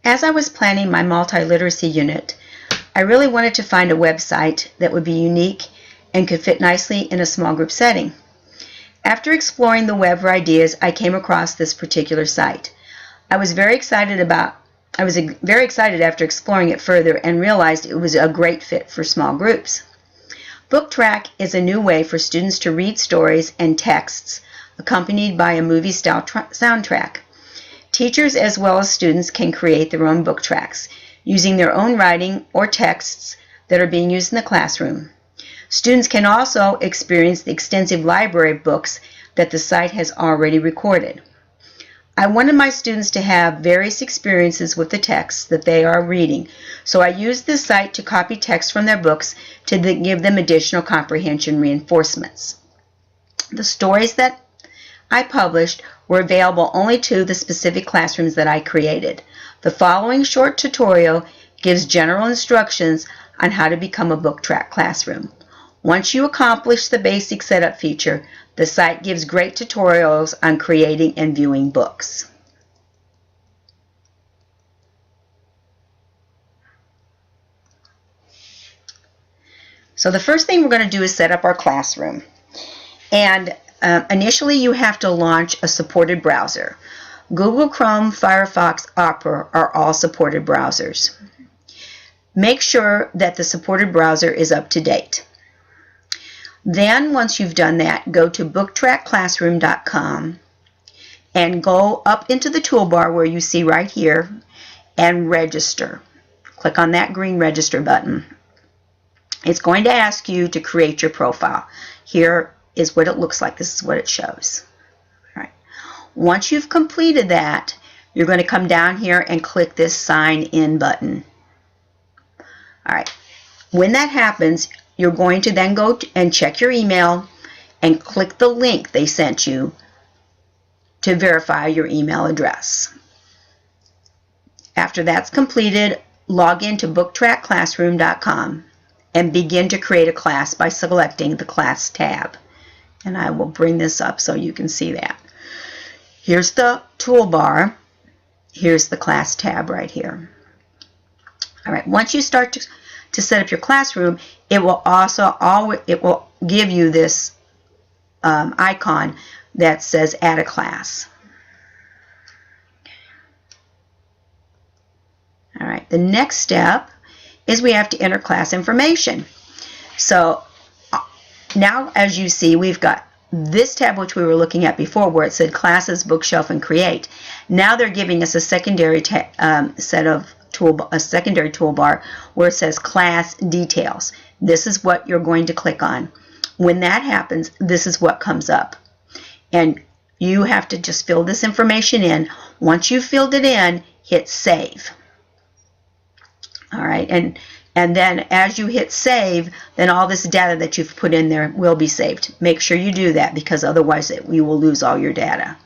As I was planning my multi-literacy unit, I really wanted to find a website that would be unique and could fit nicely in a small group setting. After exploring the web for ideas, I came across this particular site. I was very excited after exploring it further and realized it was a great fit for small groups. Booktrack is a new way for students to read stories and texts accompanied by a movie-style soundtrack. Teachers as well as students can create their own book tracks using their own writing or texts that are being used in the classroom. Students can also experience the extensive library of books that the site has already recorded. I wanted my students to have various experiences with the texts that they are reading, so I used this site to copy text from their books to give them additional comprehension reinforcements. The stories that I published were available only to the specific classrooms that I created. The following short tutorial gives general instructions on how to become a Booktrack classroom. Once you accomplish the basic setup feature, the site gives great tutorials on creating and viewing books. So the first thing we're going to do is set up our classroom. And initially you have to launch a supported browser. Google Chrome, Firefox, Opera are all supported browsers. Make sure that the supported browser is up to date. Then once you've done that, go to booktrackclassroom.com and go up into the toolbar where you see right here and register. Click on that green register button. It's going to ask you to create your profile. Here is what it looks like. This is what it shows. All right. Once you've completed that, you're going to come down here and click this sign in button. All right. When that happens, you're going to then go and check your email and click the link they sent you to verify your email address. After that's completed, log into booktrackclassroom.com and begin to create a class by selecting the class tab. And I will bring this up so you can see that. Here's the toolbar. Here's the class tab right here. All right, once you start to set up your classroom, it will give you this icon that says add a class. All right, the next step is we have to enter class information. So now, as you see, we've got this tab which we were looking at before where it said classes, bookshelf, and create. Now they're giving us a secondary secondary toolbar where it says class details. This is what you're going to click on. When that happens, this is what comes up. And you have to just fill this information in. Once you've filled it in, hit save. All right, and then as you hit save, then all this data that you've put in there will be saved. Make sure you do that because otherwise you will lose all your data.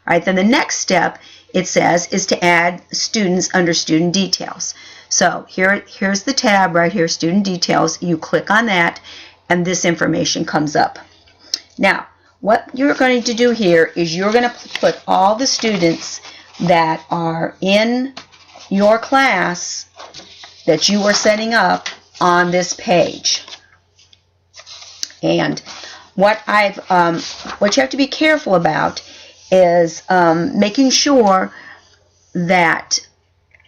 All right, then the next step, it says, is to add students under student details. So here's the tab right here, student details. You click on that and this information comes up. Now, what you're going to do here is you're going to put all the students that are in your class that you are setting up on this page. And what you have to be careful about is making sure that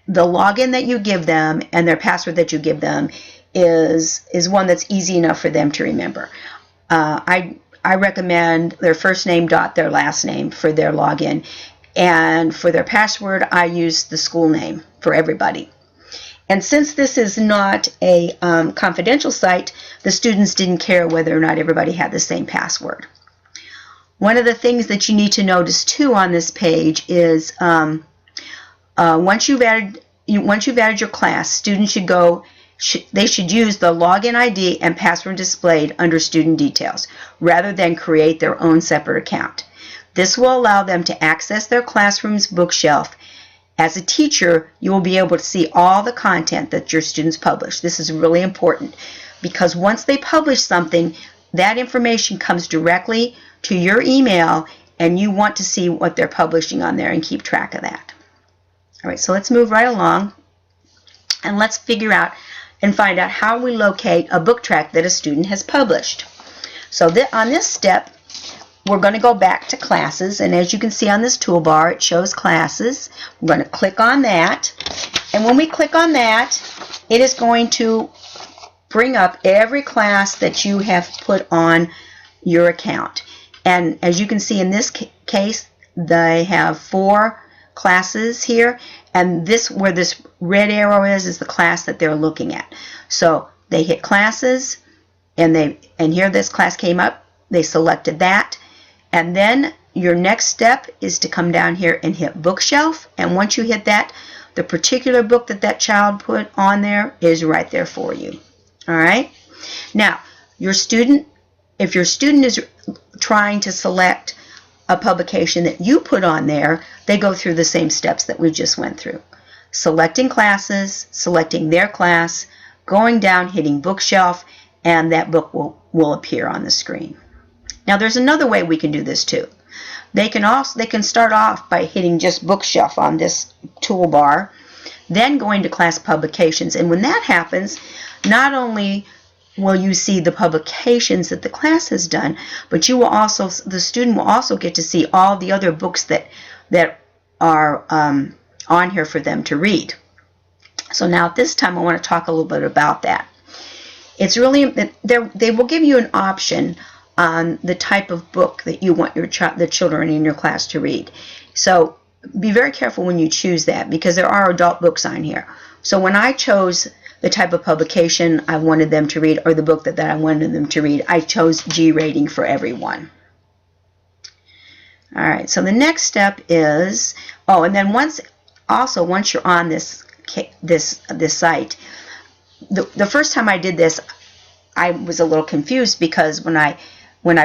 the login that you give them and their password that you give them is one that's easy enough for them to remember. I recommend their first name dot their last name for their login, and for their password I use the school name for everybody. And since this is not a confidential site, the students didn't care whether or not everybody had the same password. One of the things that you need to notice too on this page is once you've added your class, students they should use the login ID and password displayed under student details rather than create their own separate account. This will allow them to access their classroom's bookshelf. As a teacher, you will be able to see all the content that your students publish. This is really important because once they publish something, that information comes directly to your email and you want to see what they're publishing on there and keep track of that. All right, so let's move right along and let's figure out and find out how we locate a book track that a student has published. So on this step, we're going to go back to classes, and as you can see on this toolbar, it shows classes. We're going to click on that, and when we click on that, it is going to bring up every class that you have put on your account. And as you can see in this case, they have 4 classes here, and this, where this red arrow is the class that they're looking at. So they hit classes, and here this class came up. They selected that, and then your next step is to come down here and hit bookshelf, and once you hit that, the particular book that that child put on there is right there for you. All right. Now, if your student is trying to select a publication that you put on there, they go through the same steps that we just went through. Selecting classes, selecting their class, going down, hitting bookshelf, and that book will appear on the screen. Now, there's another way we can do this too. They can start off by hitting just bookshelf on this toolbar, then going to class publications, and when that happens, not only will you see the publications that the class has done, but the student will also get to see all the other books that are on here for them to read. So now at this time I want to talk a little bit about that. It's really, they will give you an option on the type of book that you want the children in your class to read. So be very careful when you choose that, because there are adult books on here. So when I chose the type of publication I wanted them to read, or the book that I wanted them to read, I chose G rating for everyone. All right, so the next step is, and then once you're on this site, the first time I did this, I was a little confused, because when I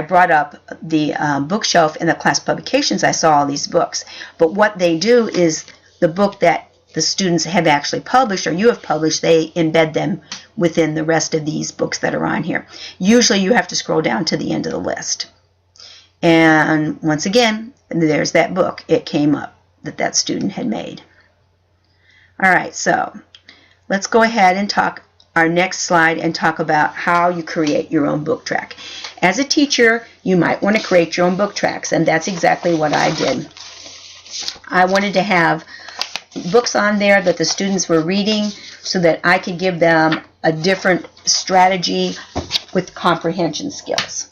brought up the bookshelf in the class publications, I saw all these books. But what they do is the book that the students have actually published, or you have published, they embed them within the rest of these books that are on here. Usually you have to scroll down to the end of the list. And once again, there's that book. It came up that student had made. All right, so let's go ahead and talk our next slide and talk about how you create your own book track. As a teacher, you might want to create your own book tracks, and that's exactly what I did. I wanted to have books on there that the students were reading so that I could give them a different strategy with comprehension skills.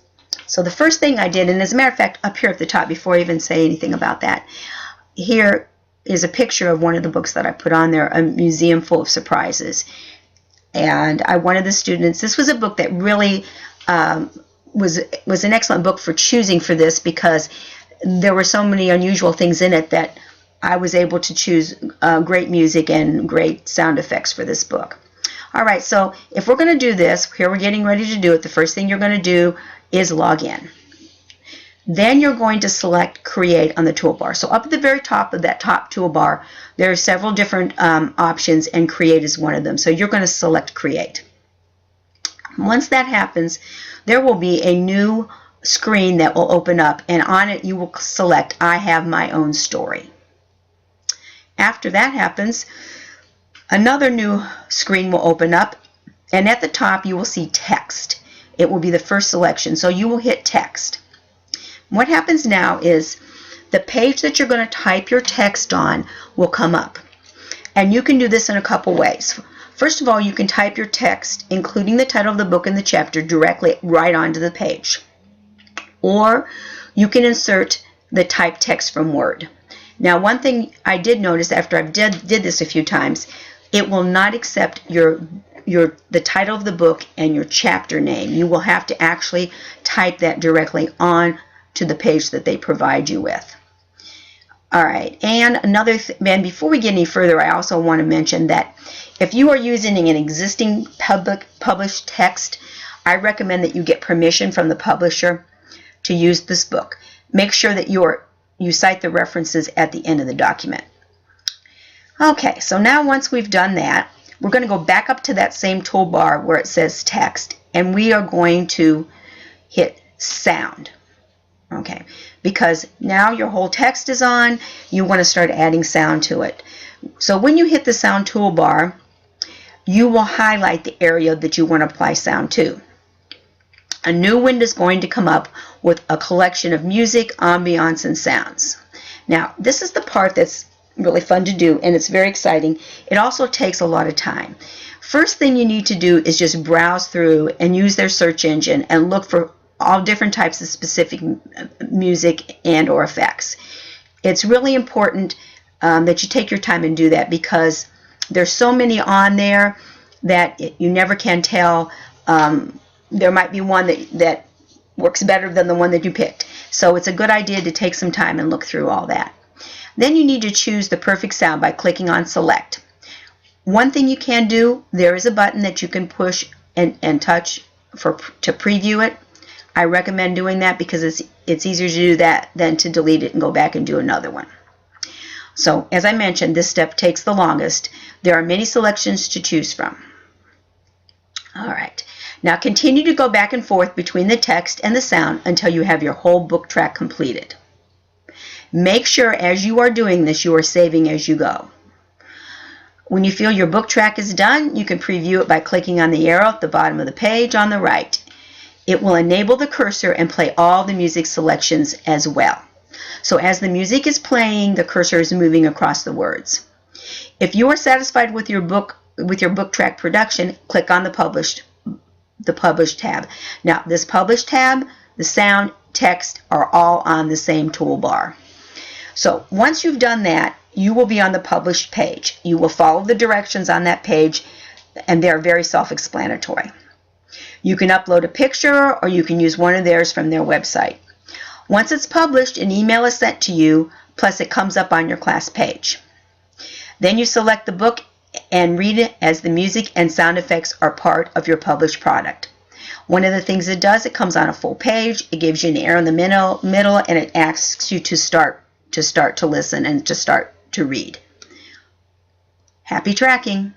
So the first thing I did, and as a matter of fact, up here at the top, before I even say anything about that, here is a picture of one of the books that I put on there, A Museum Full of Surprises. And I wanted the students, this was a book that really was an excellent book for choosing for this, because there were so many unusual things in it that I was able to choose great music and great sound effects for this book. All right, so if we're going to do this, here we're getting ready to do it, the first thing you're going to do is log in. Then you're going to select Create on the toolbar. So up at the very top of that top toolbar, there are several different options, and Create is one of them. So you're going to select Create. Once that happens, there will be a new screen that will open up, and on it you will select I Have My Own Story. After that happens, another new screen will open up, and at the top you will see text. It will be the first selection, so you will hit text. What happens now is the page that you're going to type your text on will come up, and you can do this in a couple ways. First of all, you can type your text, including the title of the book and the chapter, directly right onto the page, or you can insert the typed text from Word. Now, one thing I did notice after I did this a few times, it will not accept the title of the book and your chapter name. You will have to actually type that directly on to the page that they provide you with. All right, and and before we get any further, I also want to mention that if you are using an existing published text, I recommend that you get permission from the publisher to use this book. Make sure that you cite the references at the end of the document. Okay, so now once we've done that, we're going to go back up to that same toolbar where it says text, and we are going to hit sound. Okay, because now your whole text is on, you want to start adding sound to it. So when you hit the sound toolbar, you will highlight the area that you want to apply sound to. A new window is going to come up with a collection of music, ambiance, and sounds. Now, this is the part that's really fun to do, and it's very exciting. It also takes a lot of time. First thing you need to do is just browse through and use their search engine and look for all different types of specific music and or effects. It's really important that you take your time and do that, because there's so many on there that you never can tell. There might be one that works better than the one that you picked. So it's a good idea to take some time and look through all that. Then you need to choose the perfect sound by clicking on Select. One thing you can do, there is a button that you can push and touch to preview it. I recommend doing that because it's easier to do that than to delete it and go back and do another one. So, as I mentioned, this step takes the longest. There are many selections to choose from. All right. Now continue to go back and forth between the text and the sound until you have your whole book track completed. Make sure as you are doing this, you are saving as you go. When you feel your book track is done, you can preview it by clicking on the arrow at the bottom of the page on the right. It will enable the cursor and play all the music selections as well. So as the music is playing, the cursor is moving across the words. If you are satisfied with your book track production, click on the Publish tab. Now, this Publish tab, the sound, text are all on the same toolbar. So once you've done that, you will be on the Published page. You will follow the directions on that page, and they're very self-explanatory. You can upload a picture, or you can use one of theirs from their website. Once it's published, an email is sent to you, plus it comes up on your class page. Then you select the book and read it as the music and sound effects are part of your published product. One of the things it does, it comes on a full page, it gives you an arrow in the middle, and it asks you to start to listen and to start to read. Happy tracking!